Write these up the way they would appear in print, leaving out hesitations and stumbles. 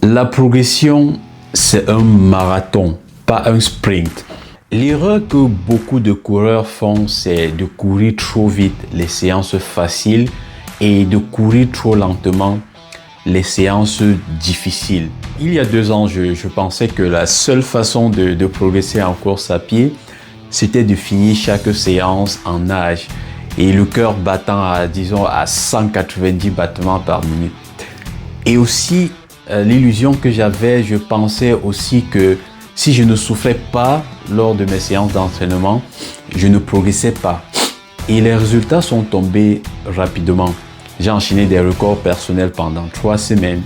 La progression, c'est un marathon, pas un sprint. L'erreur que beaucoup de coureurs font, c'est de courir trop vite les séances faciles et de courir trop lentement les séances difficiles. Il y a 2 ans, je pensais que la seule façon de progresser en course à pied, c'était de finir chaque séance en nage et le cœur battant à, disons, à 190 battements par minute. Et aussi, l'illusion que j'avais, je pensais aussi que si je ne souffrais pas lors de mes séances d'entraînement, je ne progressais pas. Et les résultats sont tombés rapidement. J'ai enchaîné des records personnels pendant 3 semaines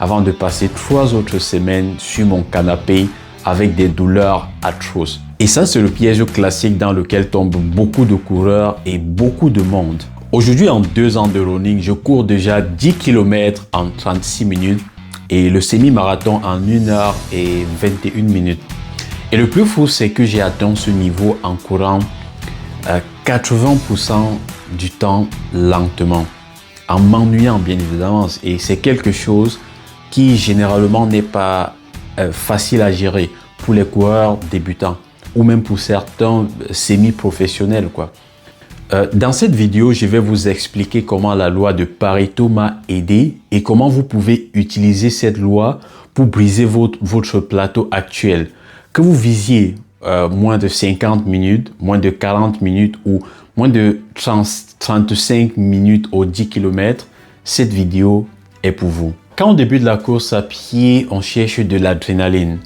avant de passer 3 autres semaines sur mon canapé avec des douleurs atroces. Et ça, c'est le piège classique dans lequel tombent beaucoup de coureurs et beaucoup de monde. Aujourd'hui, en 2 ans de running, je cours déjà 10 km en 36 minutes et le semi-marathon en 1 heure et 21 minutes. Et le plus fou, c'est que j'ai atteint ce niveau en courant 80% du temps lentement, en m'ennuyant bien évidemment. Et c'est quelque chose qui généralement n'est pas facile à gérer pour les coureurs débutants ou même pour certains semi-professionnels, quoi. Dans cette vidéo, je vais vous expliquer comment la loi de Pareto m'a aidé et comment vous pouvez utiliser cette loi pour briser votre plateau actuel. Que vous visiez moins de 50 minutes, moins de 40 minutes ou moins de 35 minutes aux 10 km, cette vidéo est pour vous. Quand on débute la course à pied, on cherche de l'adrénaline.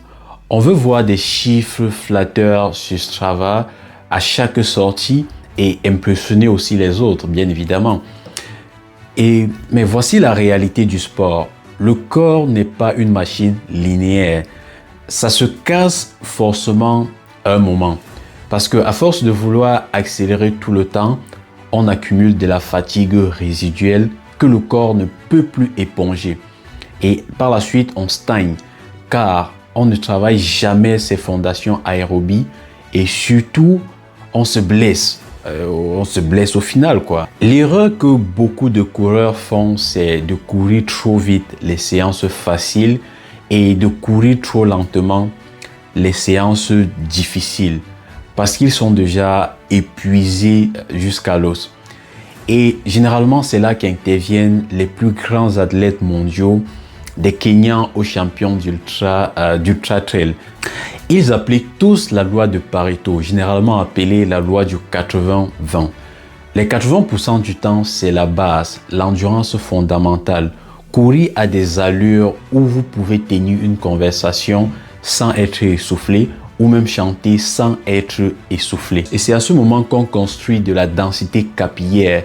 On veut voir des chiffres flatteurs sur Strava à chaque sortie et impressionner aussi les autres, bien évidemment. Mais voici la réalité du sport. Le corps n'est pas une machine linéaire. Ça se casse forcément à un moment. Parce qu'à force de vouloir accélérer tout le temps, on accumule de la fatigue résiduelle que le corps ne peut plus éponger. Et par la suite, on stagne, car on ne travaille jamais ses fondations aérobies et surtout, on se blesse. On se blesse au final, quoi. L'erreur que beaucoup de coureurs font, c'est de courir trop vite les séances faciles et de courir trop lentement les séances difficiles parce qu'ils sont déjà épuisés jusqu'à l'os. Et généralement, c'est là qu'interviennent les plus grands athlètes mondiaux, des Kenyans aux champions d'ultra trail. Ils appliquent tous la loi de Pareto, généralement appelée la loi du 80-20. Les 80% du temps, c'est la base, l'endurance fondamentale. Courir à des allures où vous pouvez tenir une conversation sans être essoufflé ou même chanter sans être essoufflé. Et c'est à ce moment qu'on construit de la densité capillaire,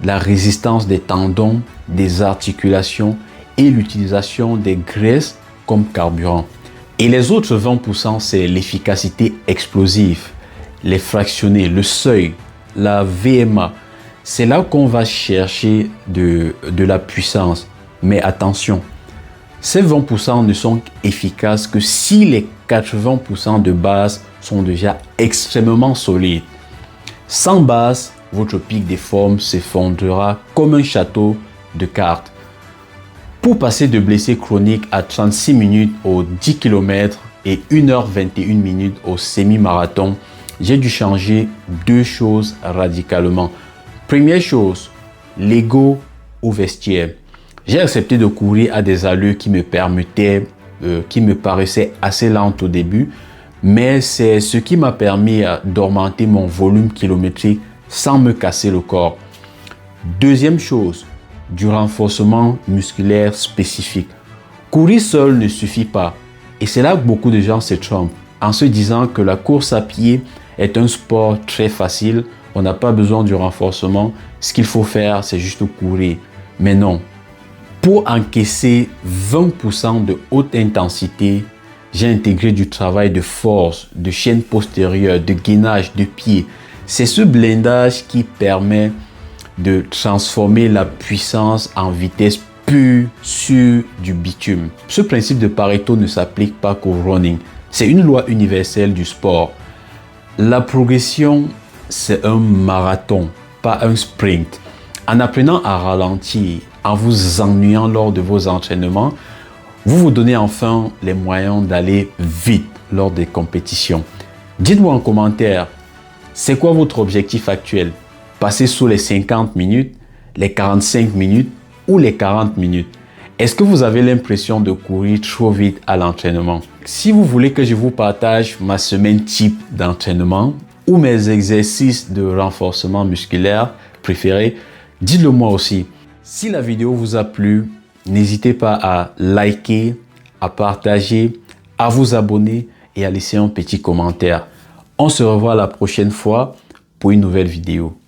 de la résistance des tendons, des articulations et l'utilisation des graisses comme carburant. Et les autres 20%, c'est l'efficacité explosive, les fractionnés, le seuil, la VMA. C'est là qu'on va chercher de la puissance. Mais attention, ces 20% ne sont efficaces que si les 80% de base sont déjà extrêmement solides. Sans base, votre pic des formes s'effondrera comme un château de cartes. Pour passer de blessé chronique à 36 minutes aux 10 km et 1h21 minutes au semi-marathon, j'ai dû changer 2 choses radicalement. Première chose, l'ego au vestiaire. J'ai accepté de courir à des allures qui me paraissaient assez lentes au début, mais c'est ce qui m'a permis d'augmenter mon volume kilométrique sans me casser le corps. Deuxième chose, du renforcement musculaire spécifique. Courir seul ne suffit pas. Et c'est là que beaucoup de gens se trompent en se disant que la course à pied est un sport très facile. On n'a pas besoin du renforcement. Ce qu'il faut faire, c'est juste courir. Mais non. Pour encaisser 20% de haute intensité, j'ai intégré du travail de force, de chaîne postérieure, de gainage de pied. C'est ce blindage qui permet de transformer la puissance en vitesse pure sur du bitume. Ce principe de Pareto ne s'applique pas qu'au running. C'est une loi universelle du sport. La progression, c'est un marathon, pas un sprint. En apprenant à ralentir, en vous ennuyant lors de vos entraînements, Vous vous donnez enfin les moyens d'aller vite lors des compétitions. Dites-moi en commentaire, c'est quoi votre objectif actuel? Passer sous les 50 minutes, les 45 minutes ou les 40 minutes? Est-ce que vous avez l'impression de courir trop vite à l'entraînement? Si vous voulez que je vous partage ma semaine type d'entraînement ou mes exercices de renforcement musculaire préférés, dites-le moi aussi. Si la vidéo vous a plu, n'hésitez pas à liker, à partager, à vous abonner et à laisser un petit commentaire. On se revoit la prochaine fois pour une nouvelle vidéo.